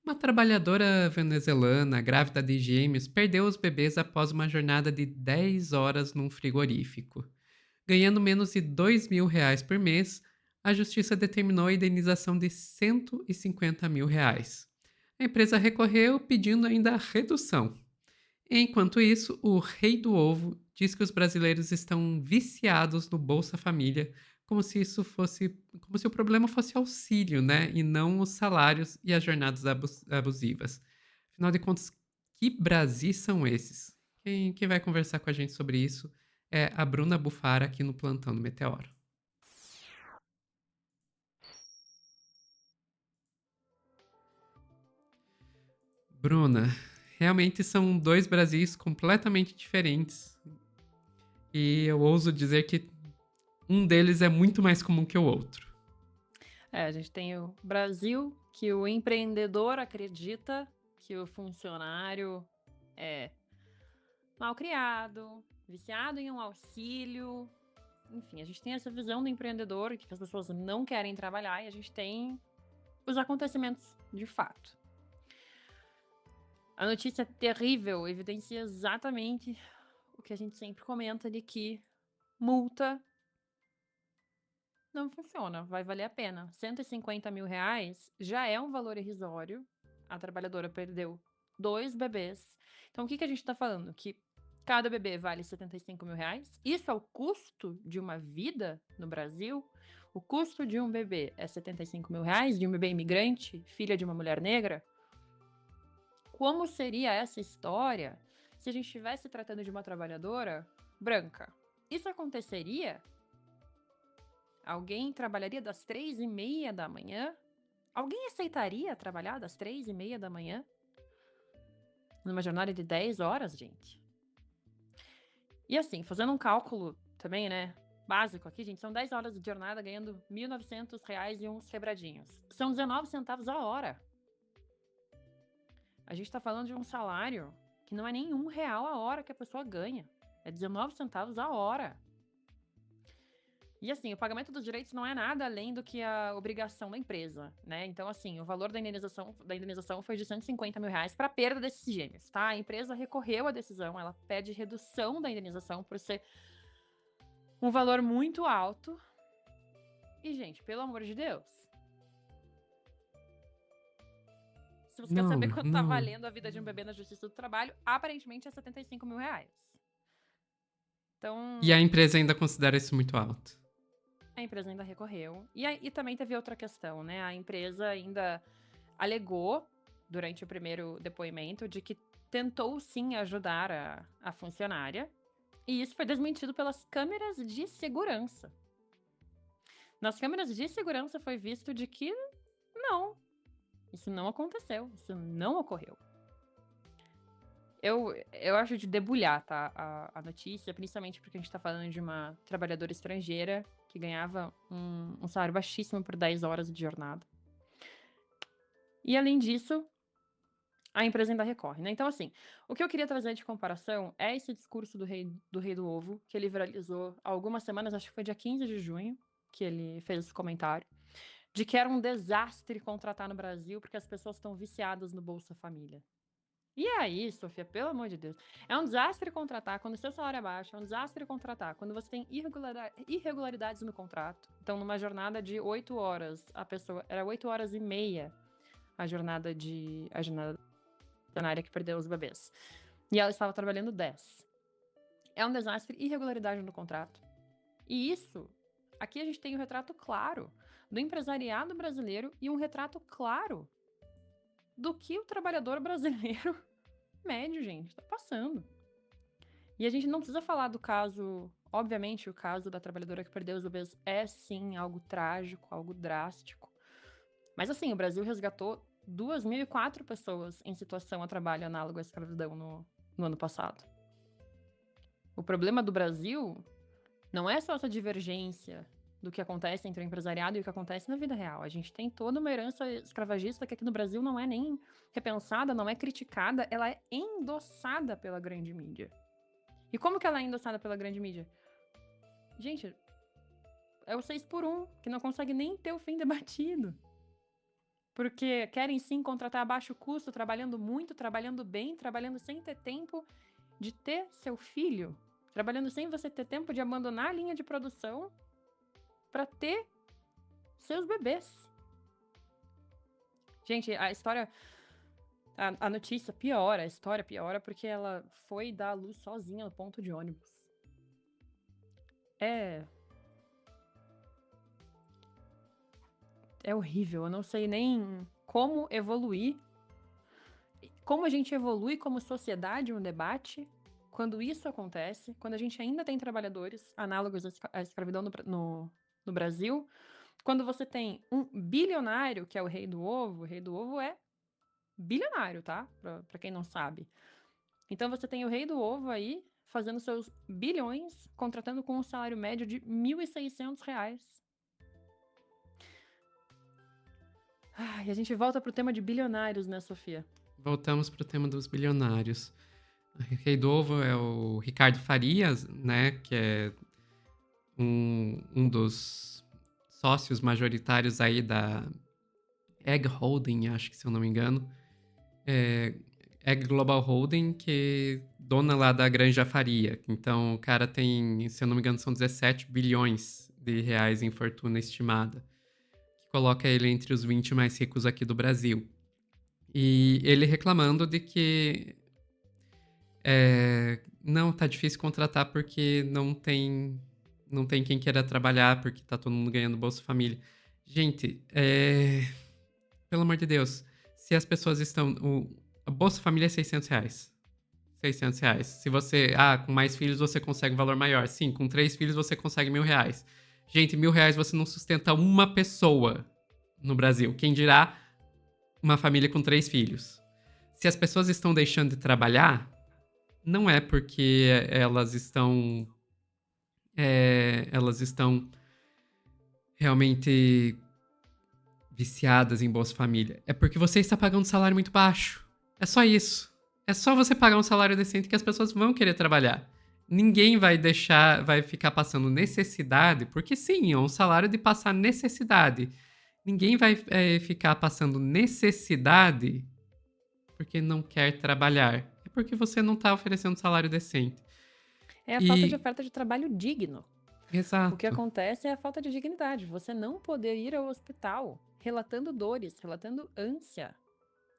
Uma trabalhadora venezuelana grávida de gêmeos perdeu os bebês após uma jornada de 10 horas num frigorífico. Ganhando menos de R$ 2.000 por mês, a justiça determinou a indenização de R$ 150.000. A empresa recorreu pedindo ainda a redução. Enquanto isso, o rei do ovo diz que os brasileiros estão viciados no Bolsa Família, como se o problema fosse auxílio, né, e não os salários e as jornadas abusivas. Afinal de contas, que Brasis são esses? Quem vai conversar com a gente sobre isso é a Bruna Bufara aqui no Plantão do Meteoro. Bruna, realmente são dois Brasis completamente diferentes e eu ouso dizer que um deles é muito mais comum que o outro. A gente tem o Brasil, que o empreendedor acredita que o funcionário é mal criado, viciado em um auxílio. Enfim, a gente tem essa visão do empreendedor, que as pessoas não querem trabalhar, e a gente tem os acontecimentos de fato. A notícia terrível evidencia exatamente o que a gente sempre comenta de que multa não funciona, vai valer a pena. R$ 150.000 já é um valor irrisório. A trabalhadora perdeu 2 bebês. Então, o que a gente tá falando? Que cada bebê vale R$ 75.000. Isso é o custo de uma vida no Brasil. O custo de um bebê é R$ 75.000, de um bebê imigrante, filha de uma mulher negra. Como seria essa história se a gente estivesse tratando de uma trabalhadora branca? Isso aconteceria? Alguém trabalharia das 3h30 da manhã? Alguém aceitaria trabalhar das 3h30 da manhã? Numa jornada de 10 horas, gente? E assim, fazendo um cálculo também, né? Básico aqui, gente, são 10 horas de jornada ganhando R$ 1.900 e uns quebradinhos. São 19 centavos a hora. A gente tá falando de um salário que não é nem R$ 1 a hora que a pessoa ganha. É 19 centavos a hora. E assim, o pagamento dos direitos não é nada além do que a obrigação da empresa, né? Então, assim, o valor da indenização foi de R$ 150.000 para perda desses gêmeos, tá? A empresa recorreu à decisão, ela pede redução da indenização por ser um valor muito alto. E, gente, pelo amor de Deus, se você quer saber Não, quanto tá não. valendo a vida de um bebê na Justiça do Trabalho, aparentemente é R$ 75.000. E Então, a empresa ainda considera isso muito alto. a empresa ainda recorreu. E também teve outra questão, né? A empresa ainda alegou, durante o primeiro depoimento, de que tentou sim ajudar a funcionária. E isso foi desmentido pelas câmeras de segurança. Nas câmeras de segurança foi visto de que não, isso não aconteceu, isso não ocorreu. Eu acho de debulhar, tá, a notícia, principalmente porque a gente tá falando de uma trabalhadora estrangeira que ganhava um salário baixíssimo por 10 horas de jornada. E além disso, a empresa ainda recorre, né? Então, assim, o que eu queria trazer de comparação é esse discurso do Rei do Ovo, que ele viralizou há algumas semanas, acho que foi dia 15 de junho, que ele fez esse comentário, de que era um desastre contratar no Brasil porque as pessoas estão viciadas no Bolsa Família. E aí, Sofia, pelo amor de Deus, é um desastre contratar quando o seu salário é baixo, é um desastre contratar quando você tem irregularidades no contrato. Então, numa jornada de 8 horas, a pessoa era 8 horas e meia a jornada funcionária que perdeu os bebês. E ela estava trabalhando 10. É um desastre, irregularidade no contrato. E isso, aqui a gente tem um retrato claro do empresariado brasileiro e um retrato claro do que o trabalhador brasileiro médio, gente, está passando. E a gente não precisa falar do caso. Obviamente, o caso da trabalhadora que perdeu os bebês é sim algo trágico, algo drástico. Mas assim, o Brasil resgatou 2.004 pessoas em situação a trabalho análogo à escravidão no ano passado. O problema do Brasil não é só essa divergência do que acontece entre o empresariado e o que acontece na vida real. A gente tem toda uma herança escravagista que aqui no Brasil não é nem repensada, não é criticada, ela é endossada pela grande mídia. E como que ela é endossada pela grande mídia? Gente, é o 6 por 1, que não consegue nem ter o fim debatido. porque querem sim contratar a baixo custo, trabalhando muito, trabalhando bem, trabalhando sem ter tempo de ter seu filho, trabalhando sem você ter tempo de abandonar a linha de produção para ter seus bebês. Gente, a história, a notícia piora, a história piora porque ela foi dar à luz sozinha no ponto de ônibus. É horrível, eu não sei nem como evoluir, como a gente evolui como sociedade um debate quando isso acontece, quando a gente ainda tem trabalhadores análogos à escravidão no Brasil, quando você tem um bilionário, que é o rei do ovo é bilionário, tá? Pra quem não sabe. Então você tem o rei do ovo aí, fazendo seus bilhões, contratando com um salário médio de R$ 1.600. E a gente volta pro tema de bilionários, né, Sofia? Voltamos para o tema dos bilionários. O rei do ovo é o Ricardo Farias, né? Que é um dos sócios majoritários aí da Egg Holding, acho que se eu não me engano. Egg Global Holding, que é dona lá da Granja Faria. Então, o cara tem, se eu não me engano, são 17 bilhões de reais em fortuna estimada, que coloca ele entre os 20 mais ricos aqui do Brasil. E ele reclamando de que não, tá difícil contratar porque não tem quem queira trabalhar, porque tá todo mundo ganhando Bolsa Família. Gente, pelo amor de Deus, se as pessoas estão... a Bolsa Família é R$ 600. R$ 600. Se você... com mais filhos você consegue um valor maior. Sim, com 3 filhos você consegue R$ 1.000. Gente, R$ 1.000 você não sustenta uma pessoa no Brasil. Quem dirá uma família com 3 filhos. Se as pessoas estão deixando de trabalhar, não é porque elas estão realmente viciadas em Bolsa Família. É porque você está pagando um salário muito baixo. É só isso. É só você pagar um salário decente que as pessoas vão querer trabalhar. Ninguém vai ficar passando necessidade, porque sim, é um salário de passar necessidade. Ninguém vai ficar passando necessidade porque não quer trabalhar. É porque você não está oferecendo um salário decente. É a falta de oferta de trabalho digno. Exato. O que acontece é a falta de dignidade. Você não poder ir ao hospital relatando dores, relatando ânsia.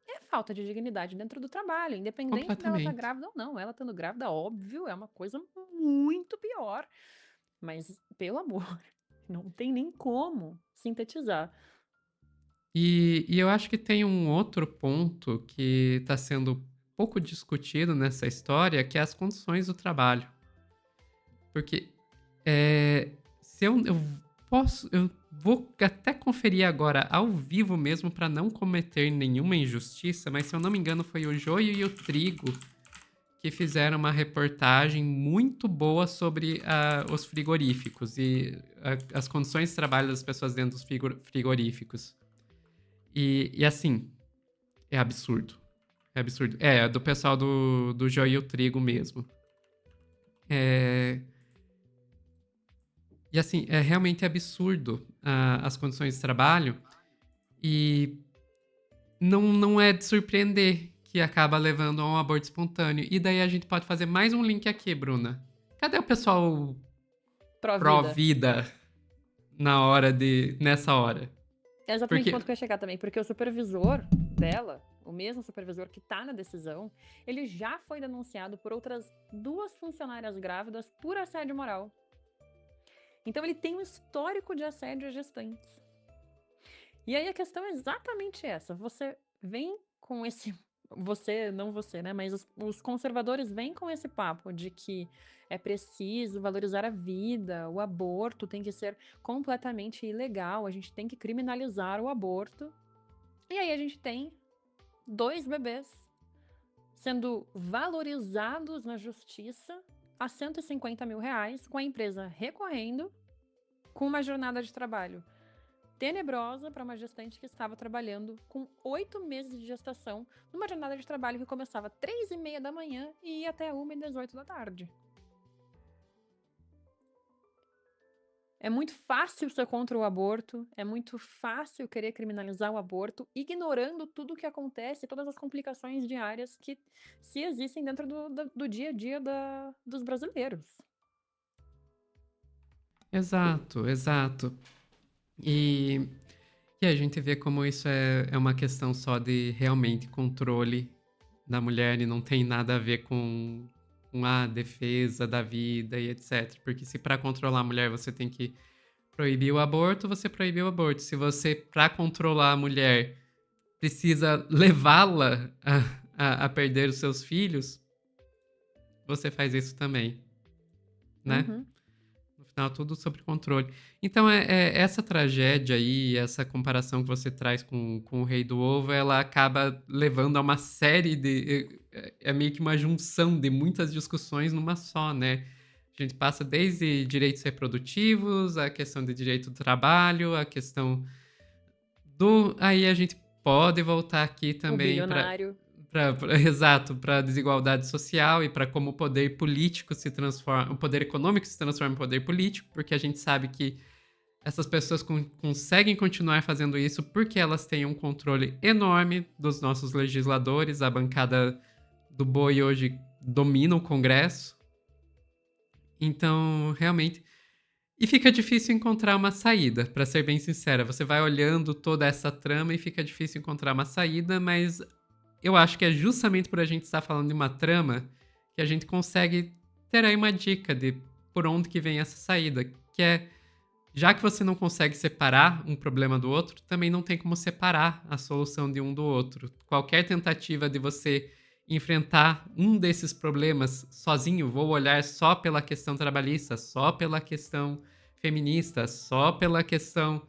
É falta de dignidade dentro do trabalho, independente dela estar grávida ou não. Ela estando grávida, óbvio, é uma coisa muito pior. Mas, pelo amor, não tem nem como sintetizar. E eu acho que tem um outro ponto que está sendo pouco discutido nessa história, que é as condições do trabalho. Porque se eu vou até conferir agora ao vivo mesmo para não cometer nenhuma injustiça, mas se eu não me engano foi o Joio e o Trigo que fizeram uma reportagem muito boa sobre os frigoríficos e as condições de trabalho das pessoas dentro dos frigoríficos. E assim, é absurdo. É absurdo. É do pessoal do Joio e o Trigo mesmo. E assim, é realmente absurdo as condições de trabalho e não é de surpreender que acaba levando a um aborto espontâneo. E daí a gente pode fazer mais um link aqui, Bruna. Cadê o pessoal pró-vida nessa hora? É exatamente o ponto que eu ia chegar também, porque o supervisor dela, o mesmo supervisor que tá na decisão, ele já foi denunciado por outras 2 funcionárias grávidas por assédio moral. Então ele tem um histórico de assédio a gestantes. E aí a questão é exatamente essa. Você vem com esse... não você, né? Mas os conservadores vêm com esse papo de que é preciso valorizar a vida, o aborto tem que ser completamente ilegal, a gente tem que criminalizar o aborto. E aí a gente tem 2 bebês sendo valorizados na justiça a R$ 150 mil, com a empresa recorrendo, com uma jornada de trabalho tenebrosa para uma gestante que estava trabalhando com 8 meses de gestação, numa jornada de trabalho que começava às 3h30 da manhã e ia até 1h18 da tarde. É muito fácil ser contra o aborto, é muito fácil querer criminalizar o aborto, ignorando tudo o que acontece, todas as complicações diárias que se existem dentro do dia a dia dos brasileiros. Exato, exato. E, e a gente vê como isso é uma questão só de realmente controle da mulher e não tem nada a ver com a defesa da vida e etc. Porque se para controlar a mulher você tem que proibir o aborto, você proibiu o aborto. Se você, para controlar a mulher, precisa levá-la a perder os seus filhos, você faz isso também, né? Uhum. No final, tudo sobre controle. Então, essa tragédia aí, essa comparação que você traz com o Rei do Ovo, ela acaba levando a uma série de. É meio que uma junção de muitas discussões numa só, né? A gente passa desde direitos reprodutivos, a questão de direito do trabalho, a questão do. Aí a gente pode voltar aqui O também para. bilionário. Exato, para a desigualdade social e para como o poder político se transforma, o poder econômico se transforma em poder político, porque a gente sabe que essas pessoas conseguem continuar fazendo isso porque elas têm um controle enorme dos nossos legisladores. A bancada do boi hoje domina o Congresso. Então, realmente. E fica difícil encontrar uma saída, para ser bem sincera. Você vai olhando toda essa trama e fica difícil encontrar uma saída, mas eu acho que é justamente por a gente estar falando de uma trama que a gente consegue ter aí uma dica de por onde que vem essa saída, que é, já que você não consegue separar um problema do outro, também não tem como separar a solução de um do outro. Qualquer tentativa de você enfrentar um desses problemas sozinho, vou olhar só pela questão trabalhista, só pela questão feminista, só pela questão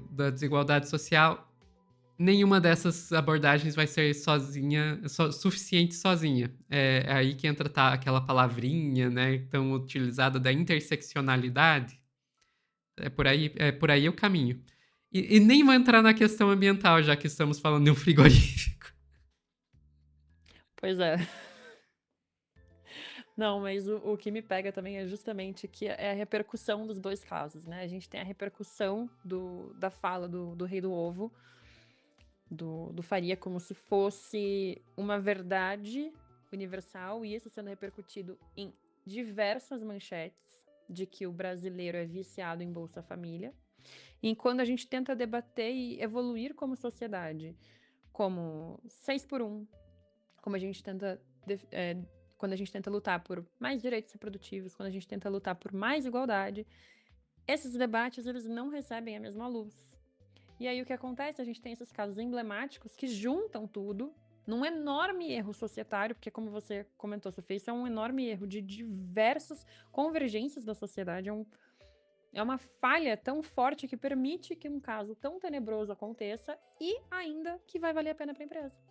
da desigualdade social, nenhuma dessas abordagens vai ser suficiente sozinha. É aí que entra aquela palavrinha, né, tão utilizada da interseccionalidade. É por aí o caminho. E nem vou entrar na questão ambiental, já que estamos falando de um frigorífico. Pois é. Não, mas o que me pega também é justamente que é a repercussão dos dois casos, né? A gente tem a repercussão da fala do Rei do Ovo, do Faria, como se fosse uma verdade universal, e isso sendo repercutido em diversas manchetes de que o brasileiro é viciado em Bolsa Família. E quando a gente tenta debater e evoluir como sociedade, como 6 por 1, como a gente tenta quando a gente tenta lutar por mais direitos reprodutivos, quando a gente tenta lutar por mais igualdade, esses debates eles não recebem a mesma luz. E aí o que acontece? A gente tem esses casos emblemáticos que juntam tudo num enorme erro societário, porque como você comentou, Sofia, isso é um enorme erro de diversas convergências da sociedade, é uma falha tão forte que permite que um caso tão tenebroso aconteça e ainda que vai valer a pena para a empresa.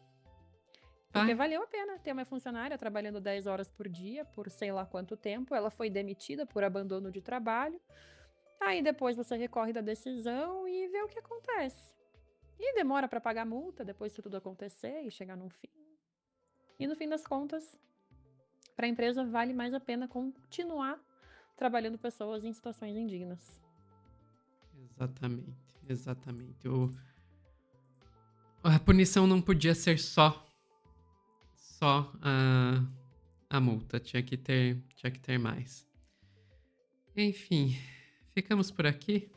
Porque Vai. valeu a pena ter uma funcionária trabalhando 10 horas por dia, por sei lá quanto tempo. Ela foi demitida por abandono de trabalho. Aí depois você recorre da decisão e vê o que acontece. E demora para pagar a multa depois de tudo acontecer e chegar num fim. E no fim das contas, para a empresa vale mais a pena continuar trabalhando pessoas em situações indignas. Exatamente, exatamente. A punição não podia ser só a multa, tinha que ter mais. Enfim, ficamos por aqui.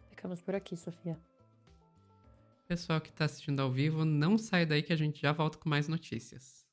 Ficamos por aqui, Sofia. Pessoal que está assistindo ao vivo, não sai daí que a gente já volta com mais notícias.